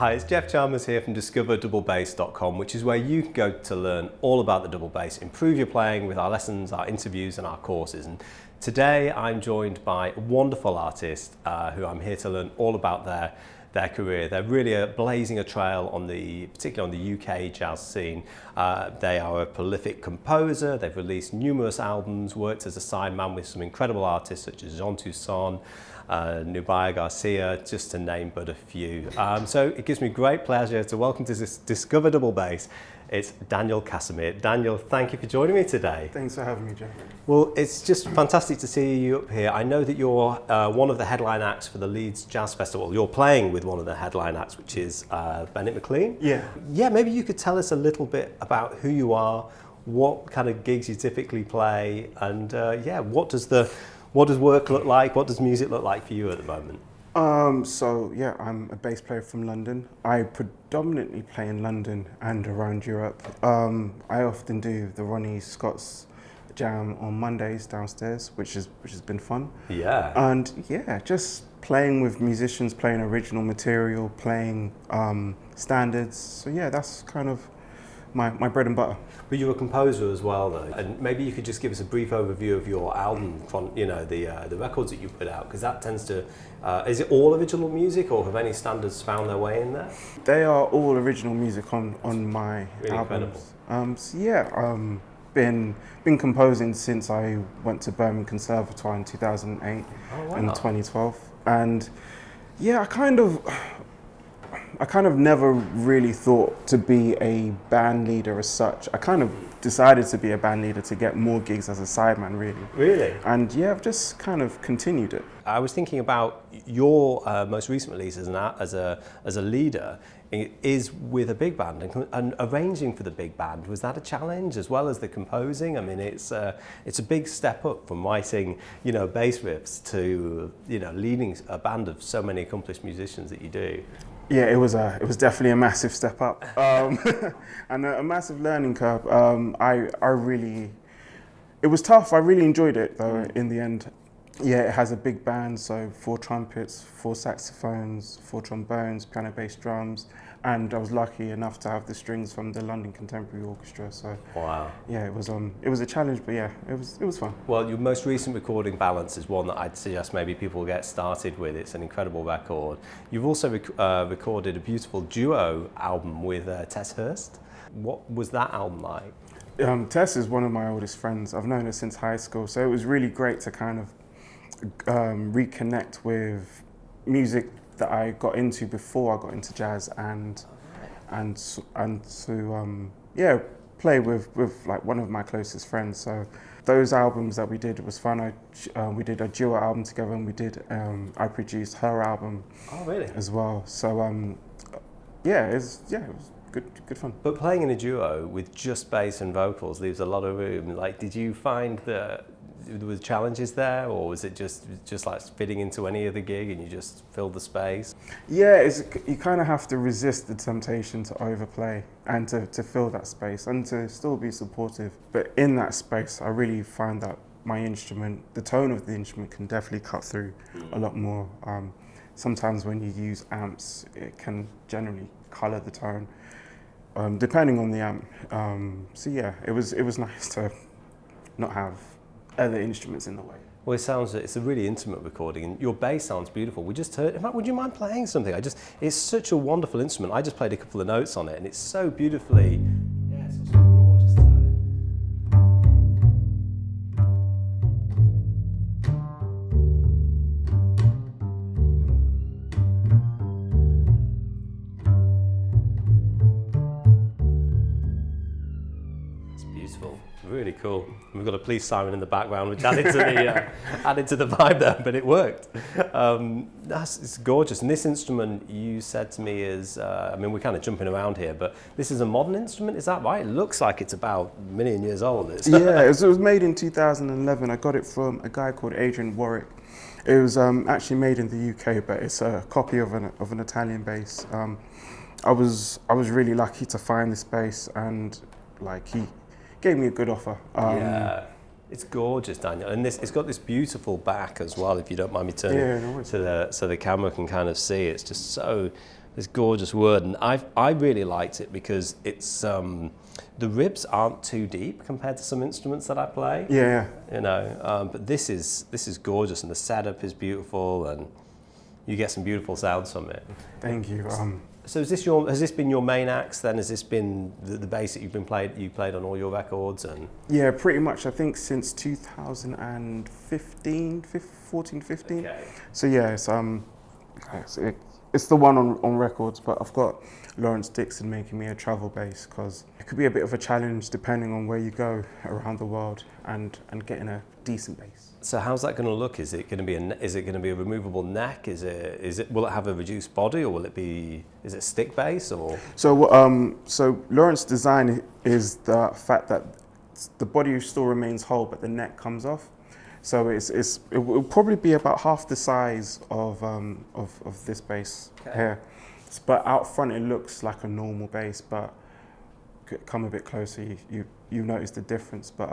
Hi, it's Jeff Chalmers here from discoverdouble-bass.com, which is where you can go to learn all about the double bass, improve your playing with our lessons, our interviews and our courses. And today I'm joined by a wonderful artist who I'm here to learn all about their career. They're really blazing a trail particularly on the UK jazz scene. They are a prolific composer. They've released numerous albums, worked as a sideman with some incredible artists such as Jean Toussaint, Nubia Garcia, just to name but a few. So it gives me great pleasure to welcome to this Discover Double Bass. It's Daniel Casimir. Daniel, thank you for joining me today. Thanks for having me, Jeff. Well, it's just fantastic to see you up here. I know that you're one of the headline acts for the Leeds Jazz Festival. You're playing with one of the headline acts, which is Bennett McLean. Yeah. Yeah, maybe you could tell us a little bit about who you are, what kind of gigs you typically play, and what does work look like? What does music look like for you at the moment? I'm a bass player from London. I predominantly play in London and around Europe. I often do the Ronnie Scott's jam on Mondays downstairs, which has been fun. Yeah. And just playing with musicians, playing original material, playing standards. So yeah, that's kind of my bread and butter. But you're a composer as well, though, and maybe you could just give us a brief overview of your album, the records that you put out, because that tends to. Is it all original music, or have any standards found their way in there? They are all original music on my really albums. Been composing since I went to Birmingham Conservatoire in 2008 and 2012, and I kind of never really thought to be a band leader as such. I kind of decided to be a band leader to get more gigs as a sideman, really. Really? And yeah, I've just kind of continued it. I was thinking about your most recent release as a leader is with a big band, and arranging for the big band. Was that a challenge as well as the composing? I mean, it's a big step up from writing, bass riffs to, leading a band of so many accomplished musicians that you do. Yeah, it was definitely a massive step up, and a massive learning curve. It was tough. I really enjoyed it though. In the end, yeah, it has a big band, so 4 trumpets, 4 saxophones, 4 trombones, piano, bass, drums, and I was lucky enough to have the strings from the London Contemporary Orchestra. So wow, yeah, it was a challenge, but yeah, it was fun. Well, your most recent recording, Balance, is one that I'd suggest maybe people get started with. It's an incredible record. You've also recorded a beautiful duo album with Tess Hurst. What was that album like? Tess is one of my oldest friends. I've known her since high school, so it was really great to kind of reconnect with music that I got into before I got into jazz, and to play with like one of my closest friends. So those albums that we did, it was fun. We did a duo album together, and I produced her album. Oh, really? As well. So it was good fun. But playing in a duo with just bass and vocals leaves a lot of room. Like, did you find that there were challenges there, or was it just like fitting into any other gig and you just filled the space? Yeah, you kind of have to resist the temptation to overplay and to fill that space and to still be supportive. But in that space, I really find that my instrument, the tone of the instrument, can definitely cut through a lot more. Sometimes when you use amps, it can generally color the tone, depending on the amp. It was nice to not have other instruments in the way. Well, it's a really intimate recording, and your bass sounds beautiful. We just heard. In fact, would you mind playing something? It's such a wonderful instrument. I just played a couple of notes on it, and it's so beautifully. Yeah, it's such a gorgeous tone. It's beautiful. Really cool. We've got a police siren in the background, which added to the vibe there, but it worked. It's gorgeous. And this instrument, you said to me, is we're kind of jumping around here, but this is a modern instrument. Is that right? It looks like it's about a million years old. Yeah, it was made in 2011. I got it from a guy called Adrian Warwick. It was actually made in the UK, but it's a copy of an Italian bass. I was really lucky to find this bass, and he gave me a good offer. Yeah, it's gorgeous, Daniel, and it's got this beautiful back as well. If you don't mind me turning so the camera can kind of see, it's just so this gorgeous wood, and I really liked it because it's the ribs aren't too deep compared to some instruments that I play. Yeah. You know, but this is gorgeous, and the setup is beautiful, and you get some beautiful sounds from it. Thank you. So has this been your main axe then? Has this been the bass that you played on all your records? And yeah, pretty much. I think since 2015, 14, 15. okay. So yeah, it's the one on records, but I've got Lawrence Dixon making me a travel bass because it could be a bit of a challenge depending on where you go around the world and getting a decent bass. So how's that going to look? Is it going to be a removable neck? Will it have a reduced body, or is it stick bass or? So Lawrence's design is the fact that the body still remains whole, but the neck comes off. So it will probably be about half the size of this bass here. But out front it looks like a normal bass, but come a bit closer, you notice the difference. But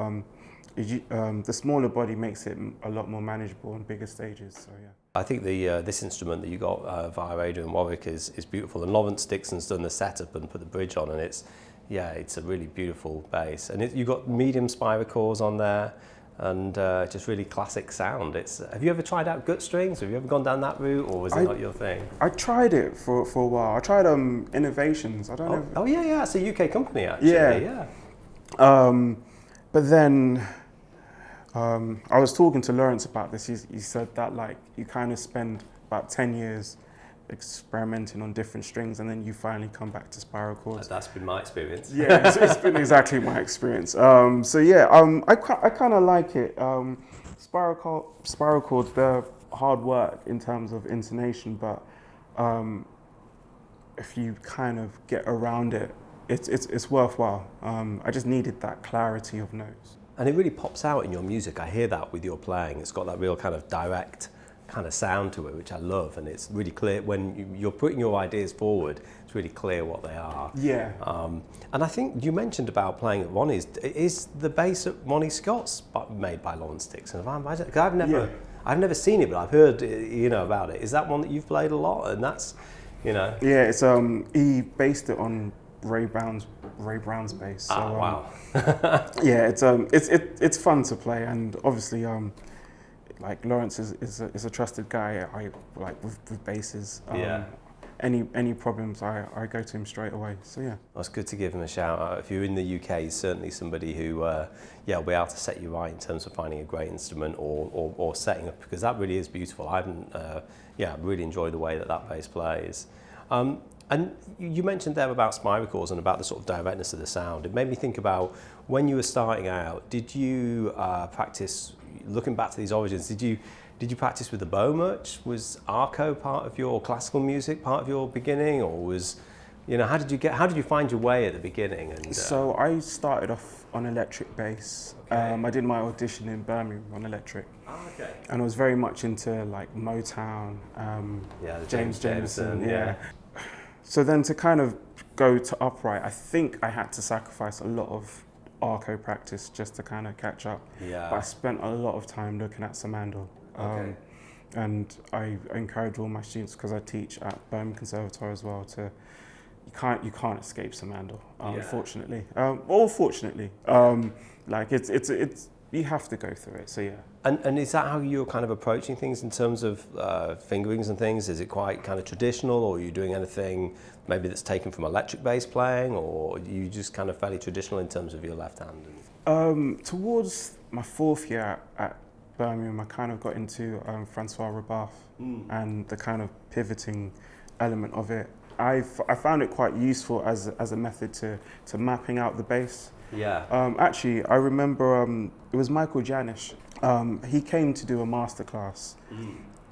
the smaller body makes it a lot more manageable on bigger stages. So yeah. I think this instrument that you got via Adrian Warwick is beautiful, and Lawrence Dixon's done the setup and put the bridge on, and it's a really beautiful bass. And you've got medium spiracores on there, and just really classic sound. Have you ever tried out gut strings? Have you ever gone down that route, or was it not your thing? I tried it for a while. I tried Innovations. I don't know. Oh yeah, it's a UK company actually. Yeah. But then I was talking to Lawrence about this. He said that you kind of spend about 10 years experimenting on different strings, and then you finally come back to spiral chords. That's been my experience. Yeah, it's been exactly my experience. So yeah, I kind of like it. Spiral chords, they're hard work in terms of intonation, but if you kind of get around it, it's worthwhile. I just needed that clarity of notes. And it really pops out in your music. I hear that with your playing. It's got that real kind of direct kind of sound to it, which I love, and it's really clear when you're putting your ideas forward. It's really clear what they are. Yeah. And I think you mentioned about playing at Ronnie's. Is the bass at Ronnie Scott's made by Lawrence Dixon? Because I've never seen it, but I've heard about it. Is that one that you've played a lot? And that's Yeah, it's he based it on Ray Brown's bass. So, wow. Yeah, it's fun to play, and obviously Lawrence is a trusted guy. I like with basses. Any problems, I go to him straight away. So yeah. Well, it's good to give him a shout out. If you're in the UK, he's certainly somebody who will be able to set you right in terms of finding a great instrument or setting up, because that really is beautiful. I really enjoy the way that bass plays. And you mentioned there about spiracores and about the sort of directness of the sound. It made me think about when you were starting out, did you practice, looking back to these origins, did you practice with the bow much? Was arco part of your classical music, part of your beginning, or was, how did you find your way at the beginning? And So I started off on electric bass. Okay. I did my audition in Birmingham on electric. Oh, okay. And I was very much into Motown, James Jameson, yeah. So then to kind of go to upright, I think I had to sacrifice a lot of arco practice just to kind of catch up. Yeah. But I spent a lot of time looking at Samandel. Okay. And I encourage all my students, because I teach at Birmingham Conservatoire as well, you can't escape Samandel, unfortunately. Or fortunately. It's you have to go through it, so yeah. And is that how you're kind of approaching things in terms of fingerings and things? Is it quite kind of traditional, or are you doing anything maybe that's taken from electric bass playing, or are you just kind of fairly traditional in terms of your left hand? Towards my fourth year at Birmingham, I kind of got into Francois Rebath and the kind of pivoting element of it. I found it quite useful as a method to mapping out the bass. Yeah. Actually, I remember it was Michael Janisch. He came to do a masterclass,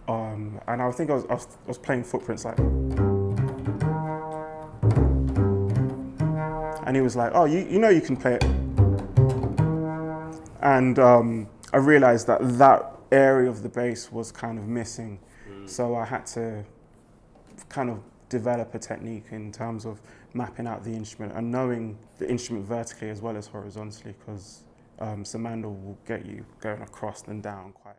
and I think I was playing footprints like, and he was like, "Oh, you can play it," and I realized that area of the bass was kind of missing, so I had to kind of develop a technique in terms of mapping out the instrument and knowing the instrument vertically as well as horizontally, because Samandel will get you going across and down quite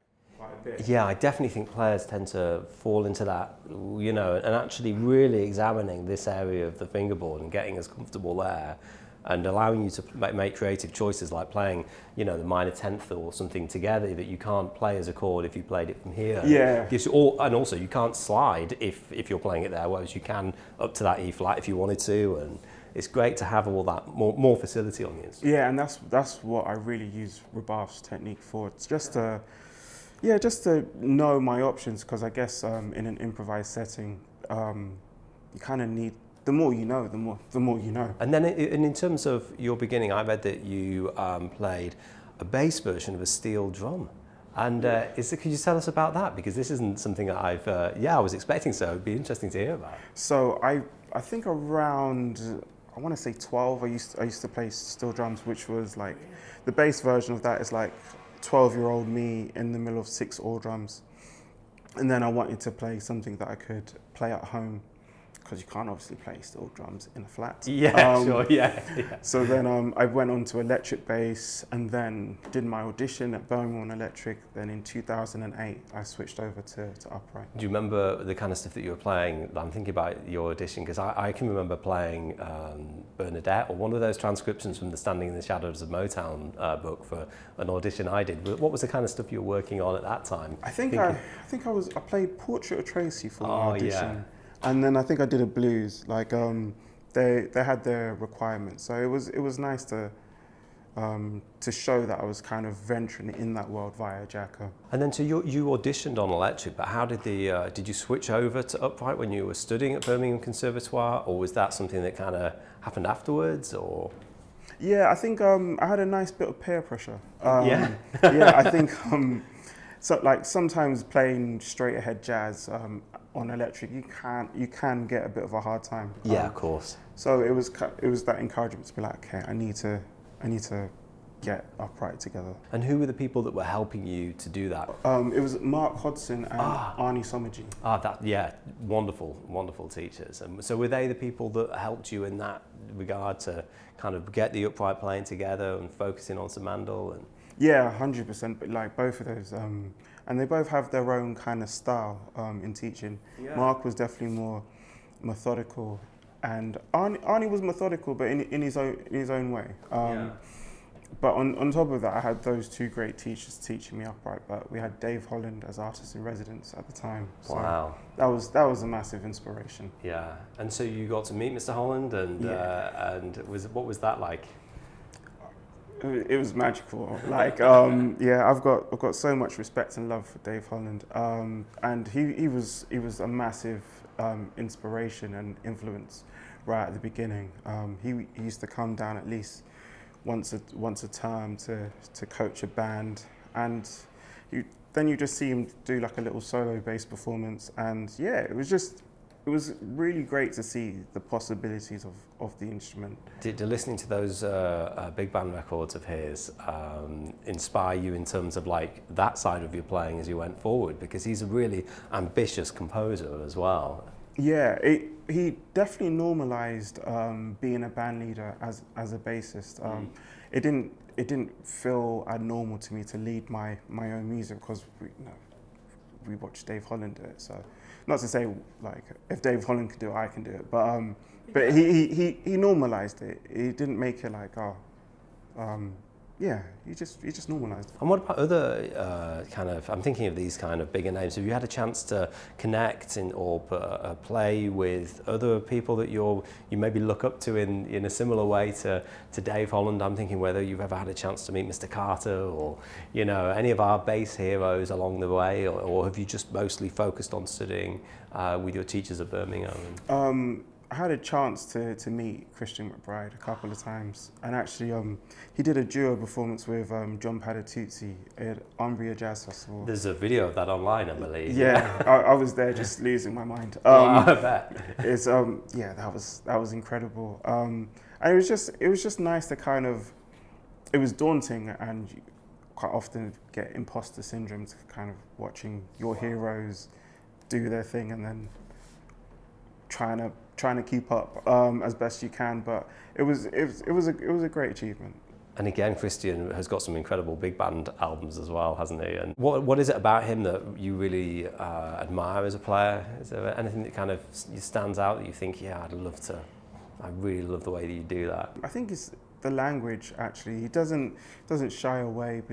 quite a bit. Yeah, I definitely think players tend to fall into that, you know, and actually really examining this area of the fingerboard and getting as comfortable there and allowing you to make creative choices like playing, you know, the minor 10th or something together that you can't play as a chord if you played it from here. Yeah. Gives you and also you can't slide if you're playing it there, whereas you can up to that E flat if you wanted to, and it's great to have all that more facility on the instrument. Yeah, and that's what I really use Rabaf's technique for. It's just to know my options, because I guess in an improvised setting, you kind of need, the more you know, the more you know. And then in terms of your beginning, I read that you played a bass version of a steel drum. And could you tell us about that? Because this isn't something that I was expecting, so it'd be interesting to hear about. So I think around, I want to say 12, I used to play steel drums, which was like, the bass version of that is like 12-year-old me in the middle of 6 oar drums. And then I wanted to play something that I could play at home, because you can't obviously play steel drums in a flat. Yeah, sure, yeah. So then I went on to electric bass, and then did my audition at Birmingham Electric. Then in 2008, I switched over to upright. Do you remember the kind of stuff that you were playing? I'm thinking about your audition, because I can remember playing Bernadette, or one of those transcriptions from the Standing in the Shadows of Motown book for an audition I did. What was the kind of stuff you were working on at that time? I played Portrait of Tracy for my audition. Yeah. And then I think I did a blues. Like they had their requirements, so it was nice to show that I was kind of venturing in that world via Jacko. And then so you auditioned on electric, but how did did you switch over to upright when you were studying at Birmingham Conservatoire, or was that something that kind of happened afterwards, or? Yeah, I think I had a nice bit of peer pressure. Yeah. Yeah, I think so. Like sometimes playing straight ahead jazz on electric, you can get a bit of a hard time. Yeah, of course. So it was that encouragement to be like, okay, I need to get upright together. And who were the people that were helping you to do that? It was Mark Hodson and Arnie Somerji. Wonderful teachers. And so were they the people that helped you in that regard to kind of get the upright playing together and focusing on some mandol? And yeah, 100%. But like both of those, and they both have their own kind of style in teaching. Yeah. Mark was definitely more methodical, and Arnie was methodical, but in his own way. But on top of that, I had those two great teachers teaching me upright. But we had Dave Holland as artist in residence at the time. So wow, that was a massive inspiration. Yeah, and so you got to meet Mr. Holland, and what was that like? It was magical. Like, I've got so much respect and love for Dave Holland, and he was a massive inspiration and influence right at the beginning. He used to come down at least once a term to coach a band, and then you just see him do like a little solo bass performance, and yeah, it was really great to see the possibilities of the instrument. Did listening to those big band records of his inspire you in terms of like that side of your playing as you went forward? Because he's a really ambitious composer as well. Yeah, he definitely normalized being a band leader as a bassist. It didn't feel abnormal to me to lead my own music, because we watched Dave Holland do it. So, not to say like if Dave Holland can do it, I can do it. But he normalized it. He didn't make it like he just normalized it. And what about other I'm thinking of these kind of bigger names. Have you had a chance to connect or play with other people that you maybe look up to in a similar way to Dave Holland? I'm thinking whether you've ever had a chance to meet Mr. Carter or any of our bass heroes along the way, or have you just mostly focused on studying with your teachers at Birmingham? I had a chance to meet Christian McBride a couple of times, and actually he did a duo performance with John Padatuzzi at Umbria Jazz Festival. There's a video of that online, I believe. Yeah, I was there just losing my mind. I bet. It's that was incredible. And it was just nice to kind of, it was daunting, and you quite often get imposter syndrome to kind of watching your heroes do their thing and then trying to keep up as best you can, but it was a great achievement. And again, Christian has got some incredible big band albums as well, hasn't he? And what is it about him that you really admire as a player? Is there anything that kind of stands out that you think, yeah, I really love the way that you do that? I think it's the language, actually. He doesn't shy away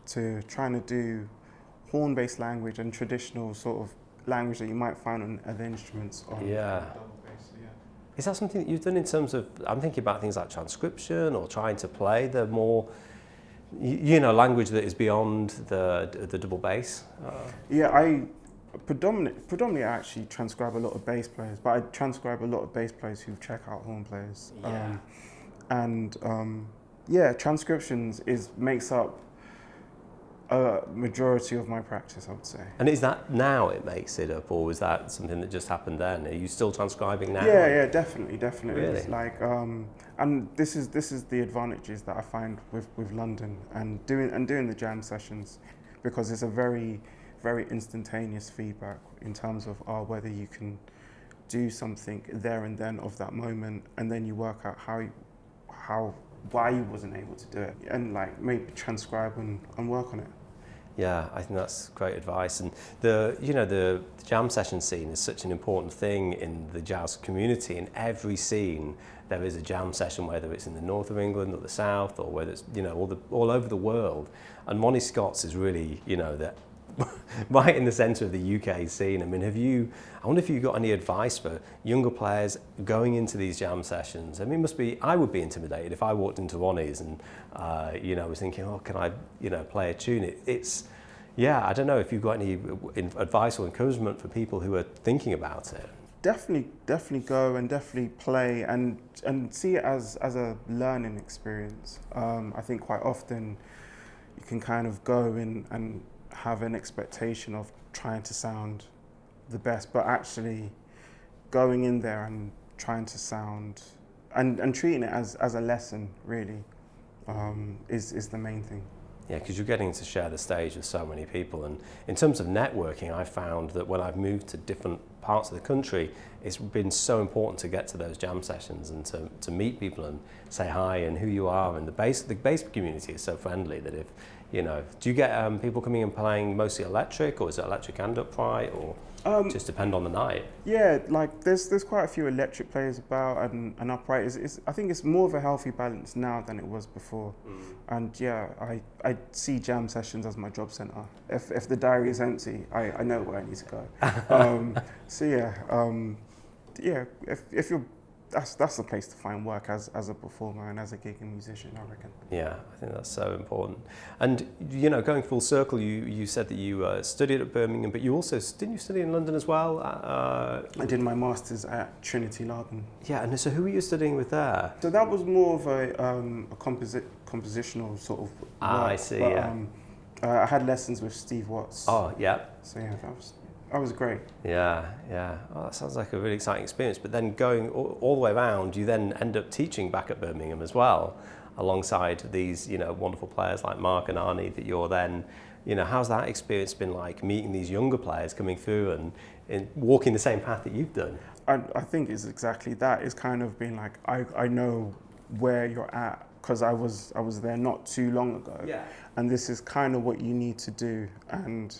to trying to do horn-based language and traditional sort of language that you might find on other instruments. Yeah. Is that something that you've done in terms of, I'm thinking about things like transcription or trying to play the more, language that is beyond the double bass? Yeah, I predominantly I actually transcribe a lot of bass players, but I transcribe a lot of bass players who check out horn players. Yeah. Transcriptions makes up a majority of my practice, I would say. And is that now it makes it up, or was that something that just happened then? Are you still transcribing now? Yeah, definitely. Really? It's like, and this is the advantages that I find with London and doing the jam sessions, because it's a very, very instantaneous feedback in terms of whether you can do something there and then of that moment, and then you work out why you wasn't able to do it, and like maybe transcribe and work on it. Yeah, I think that's great advice. And the jam session scene is such an important thing in the jazz community. In every scene, there is a jam session, whether it's in the north of England or the south, or whether it's all over the world. And Monty Scott's is really right in the centre of the UK scene. I mean, I wonder if you've got any advice for younger players going into these jam sessions? I mean, I would be intimidated if I walked into Ronnie's and, was thinking, can I, play a tune? I don't know if you've got any advice or encouragement for people who are thinking about it. Definitely go and definitely play and see it as a learning experience. I think quite often you can kind of go in and have an expectation of trying to sound the best, but actually going in there and trying to sound and treating it as a lesson really is the main thing. Yeah, because you're getting to share the stage with so many people, and in terms of networking, I've found that when I've moved to different parts of the country, it's been so important to get to those jam sessions and to meet people and say hi and who you are. And the bass community is so friendly that if do you get people coming and playing mostly electric, or is it electric and upright, or just depend on the night? Yeah, like there's quite a few electric players about, and upright I think it's more of a healthy balance now than it was before. And yeah, I see jam sessions as my job centre. If the diary is empty, I know where I need to go. If you're that's the place to find work as a performer and as a gigging musician, I reckon. Yeah, I think that's so important. And going full circle, you said that you studied at Birmingham, but you also didn't you study in London as well? I did my masters at Trinity Laban. Yeah, and so who were you studying with there? So that was more of a compositional sort of work. I see. But, I had lessons with Steve Watts. Oh, yeah. So yeah, that was great. Yeah. Oh, that sounds like a really exciting experience. But then going all the way around, you then end up teaching back at Birmingham as well, alongside these, wonderful players like Mark and Arnie that you're then, how's that experience been like, meeting these younger players coming through and walking the same path that you've done? I think it's exactly that. It's kind of been like, I know where you're at, because I was there not too long ago. Yeah. And this is kind of what you need to do. And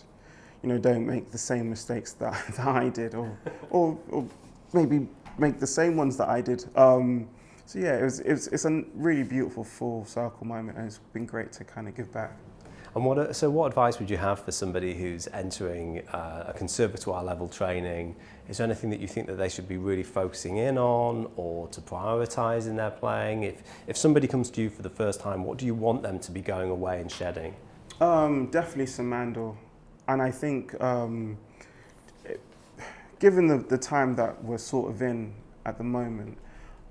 don't make the same mistakes that I did, or maybe make the same ones that I did. So yeah, it's a really beautiful full circle moment, and it's been great to kind of give back. And what advice would you have for somebody who's entering a conservatoire level training? Is there anything that you think that they should be really focusing in on, or to prioritise in their playing? If somebody comes to you for the first time, what do you want them to be going away and shedding? Definitely some mandol. And I think, given the time that we're sort of in at the moment,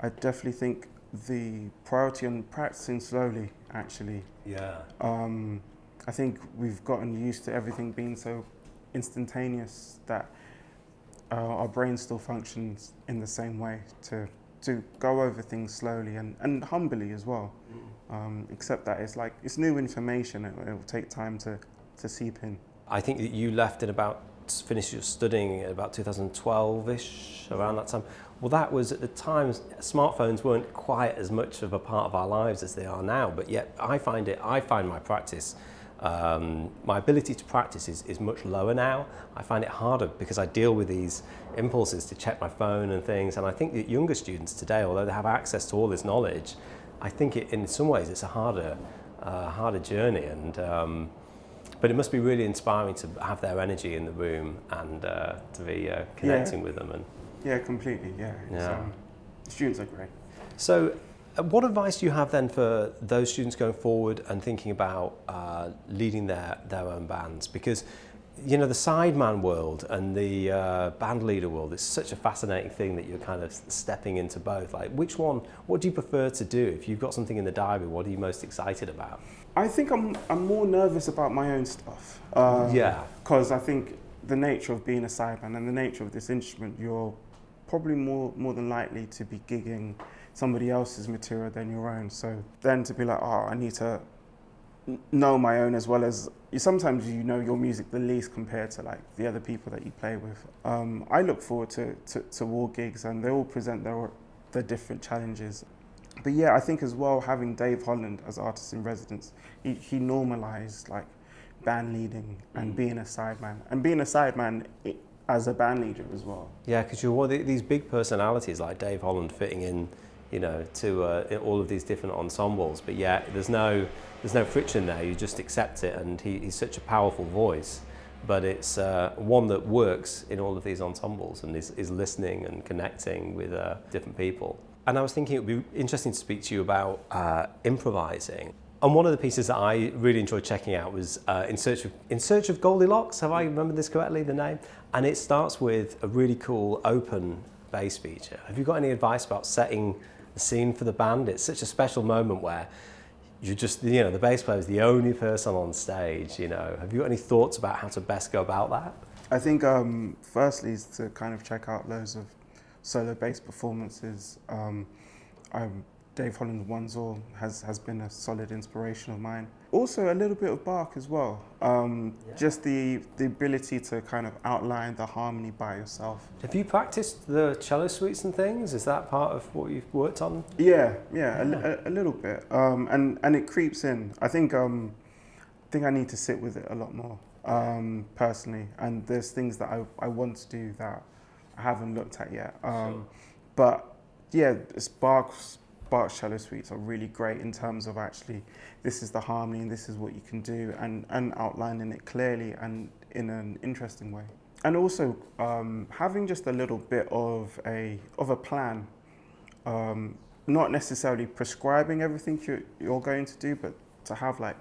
I definitely think the priority on practicing slowly, actually. Yeah. I think we've gotten used to everything being so instantaneous that our brain still functions in the same way, to go over things slowly and humbly as well. Except that it's new information, it will take time to seep in. I think that you left finished your studying in about 2012-ish, around that time. Well, that was at the time, smartphones weren't quite as much of a part of our lives as they are now, but yet I find my practice, my ability to practice is much lower now. I find it harder because I deal with these impulses to check my phone and things, and I think that younger students today, although they have access to all this knowledge, I think in some ways it's a harder journey, and but it must be really inspiring to have their energy in the room and to be connecting with them. And yeah, completely. Yeah. Students are great. So, what advice do you have then for those students going forward and thinking about leading their own bands? Because the sideman world and the band leader world is such a fascinating thing that you're kind of stepping into both. Like, which one? What do you prefer to do? If you've got something in the diary, what are you most excited about? I think I'm more nervous about my own stuff. Because I think the nature of being a sideman and the nature of this instrument, you're probably more than likely to be gigging somebody else's material than your own. So then to be like, I need to know my own as well as sometimes you know your music the least compared to like the other people that you play with. I look forward to war gigs, and they all present their different challenges. But yeah, I think as well, having Dave Holland as artist in residence, he normalized like band leading and being a sideman as a band leader as well. Yeah, because you're these big personalities like Dave Holland fitting in, to all of these different ensembles. But yeah, there's no friction there. You just accept it, and he's such a powerful voice. But it's one that works in all of these ensembles and is listening and connecting with different people. And I was thinking it would be interesting to speak to you about improvising. And one of the pieces that I really enjoyed checking out was In Search of Goldilocks, have I remembered this correctly, the name? And it starts with a really cool open bass feature. Have you got any advice about setting the scene for the band? It's such a special moment where you're just, the bass player is the only person on stage, Have you got any thoughts about how to best go about that? I think firstly is to kind of check out loads of solo bass performances. Dave Holland's One's All has been a solid inspiration of mine. Also a little bit of Bach as well. Just the ability to kind of outline the harmony by yourself. Have you practiced the cello suites and things? Is that part of what you've worked on? Yeah. A little bit. And it creeps in. I think I need to sit with it a lot more, personally. And there's things that I want to do that I haven't looked at yet. But yeah, Bach's cello suites are really great in terms of actually, this is the harmony and this is what you can do, and outlining it clearly and in an interesting way. And also having just a little bit of a plan, not necessarily prescribing everything you're going to do, but to have like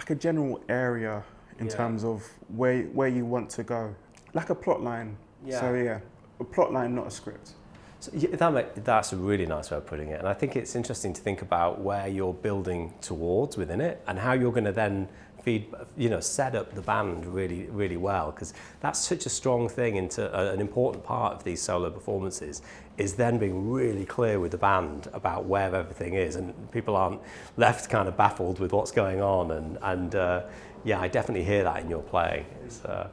a general area in terms of where you want to go, like a plot line. So yeah, a plot line, not a script. So that's a really nice way of putting it, and I think it's interesting to think about where you're building towards within it and how you're going to then set up the band really, really well, because that's such a strong thing into an important part of these solo performances, is then being really clear with the band about where everything is, and people aren't left kind of baffled with what's going on, and I definitely hear that in your playing. It's a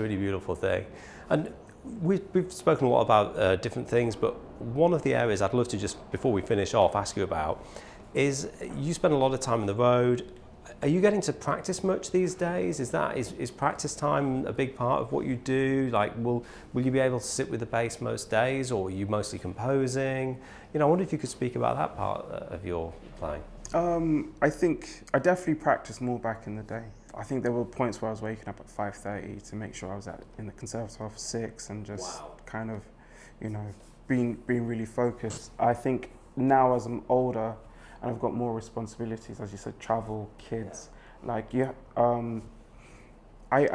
really beautiful thing. And we've spoken a lot about different things, but one of the areas I'd love to just, before we finish off, ask you about is you spend a lot of time on the road. Are you getting to practice much these days? Is practice time a big part of what you do? Like, will you be able to sit with the bass most days, or are you mostly composing? I wonder if you could speak about that part of your playing. I think I definitely practiced more back in the day. I think there were points where I was waking up at 5:30 to make sure I was in the conservatoire for 6 and just kind of, being really focused. I think now as I'm older and I've got more responsibilities, as you said, travel, kids, I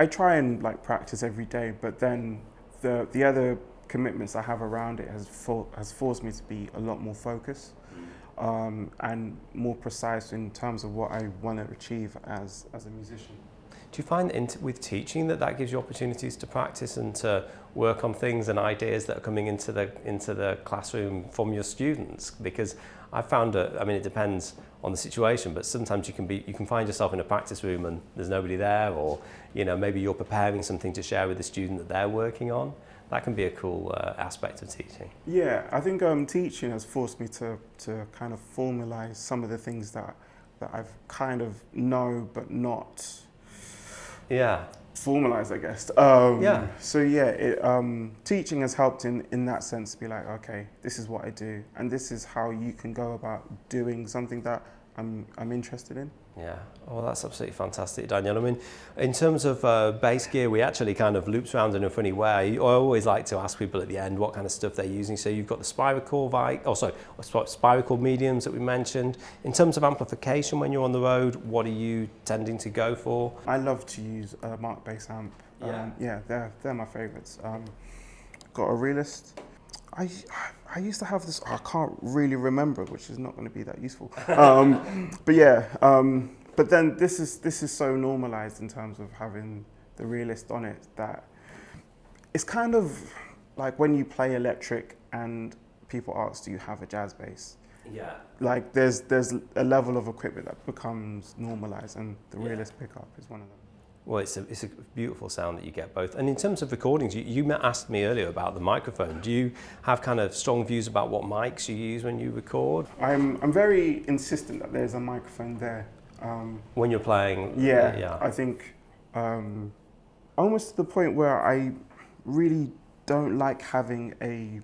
try and practice every day, but then the other commitments I have around it has forced me to be a lot more focused. And more precise in terms of what I want to achieve as a musician. Do you find with teaching that gives you opportunities to practice and to work on things and ideas that are coming into the classroom from your students? Because I found it depends on the situation, but sometimes you can find yourself in a practice room and there's nobody there, or maybe you're preparing something to share with the student that they're working on. That can be a cool aspect of teaching. Yeah, I think teaching has forced me to kind of formalize some of the things that I've kind of know but not formalized, I guess. So yeah, teaching has helped in that sense to be like, okay, this is what I do, and this is how you can go about doing something that I'm interested in. Yeah, well, that's absolutely fantastic, Daniel. I mean, in terms of bass gear, we actually kind of loops around in a funny way. I always like to ask people at the end what kind of stuff they're using. So you've got the spiral mediums that we mentioned. In terms of amplification when you're on the road, what are you tending to go for? I love to use a Mark bass amp. They're my favorites. Got a realist. I used to have this, I can't really remember, which is not going to be that useful. But yeah, but then this is so normalized in terms of having the realist on it that it's kind of like when you play electric and people ask, do you have a jazz bass? Yeah. Like there's a level of equipment that becomes normalized, and the realist pickup is one of them. Well, it's a beautiful sound that you get both. And in terms of recordings, you asked me earlier about the microphone. Do you have kind of strong views about what mics you use when you record? I'm very insistent that there's a microphone there. When you're playing? Yeah. I think almost to the point where I really don't like having a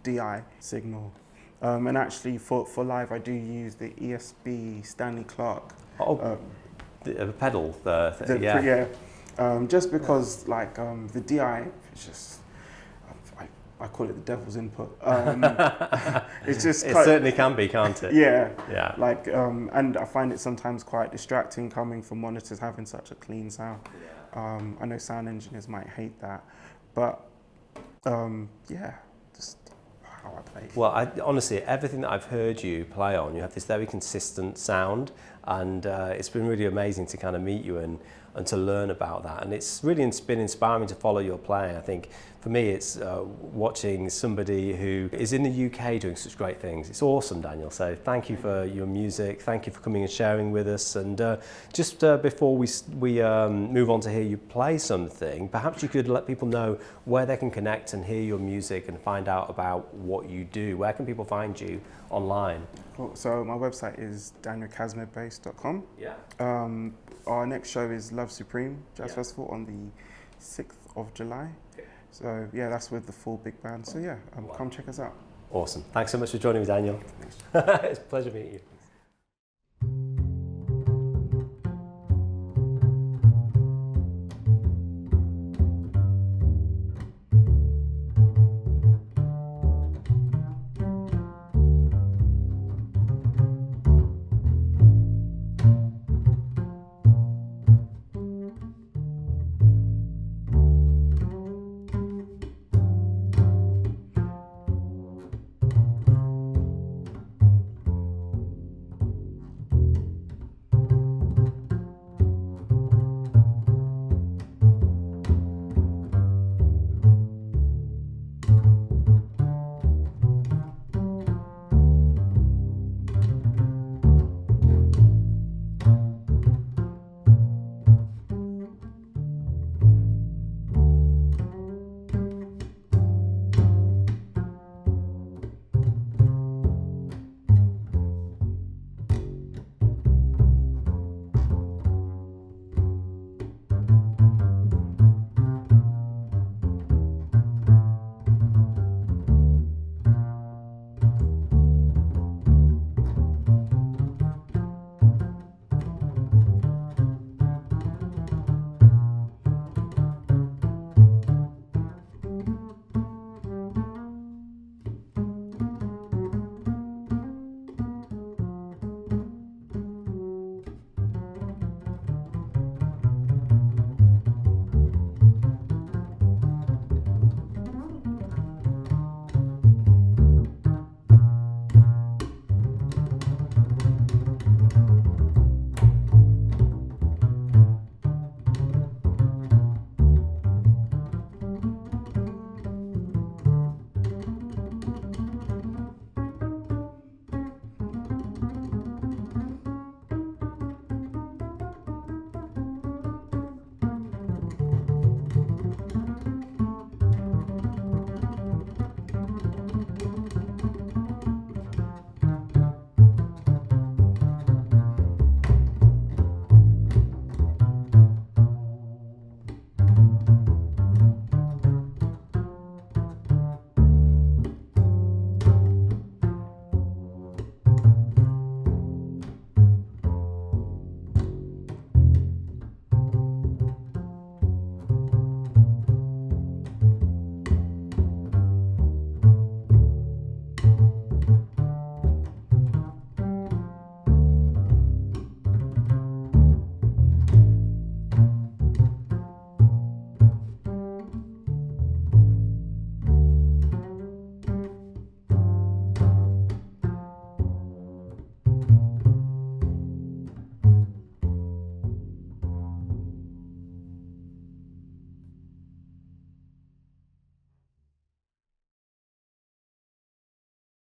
DI signal. And actually for live, I do use the ESB Stanley Clark. The pedal, just because like the DI is just, I call it the devil's input. It's just it certainly can be, can't it? Yeah. Like and I find it sometimes quite distracting coming from monitors having such a clean sound. I know sound engineers might hate that, but just how I play. Well, honestly, everything that I've heard you play on, you have this very consistent sound, and it's been really amazing to kind of meet you and to learn about that. And it's really been inspiring to follow your playing. I think for me, it's watching somebody who is in the UK doing such great things. It's awesome, Daniel. So thank you for your music. Thank you for coming and sharing with us. And just before we move on to hear you play something, perhaps you could let people know where they can connect and hear your music and find out about what you do. Where can people find you online? Cool. So my website is danielcasimirbass.com. Yeah. Our next show is Love Supreme Jazz Festival on the 6th of July. So yeah, that's with the full big band. So yeah, come check us out. Awesome. Thanks so much for joining me, Daniel. It's a pleasure meeting you.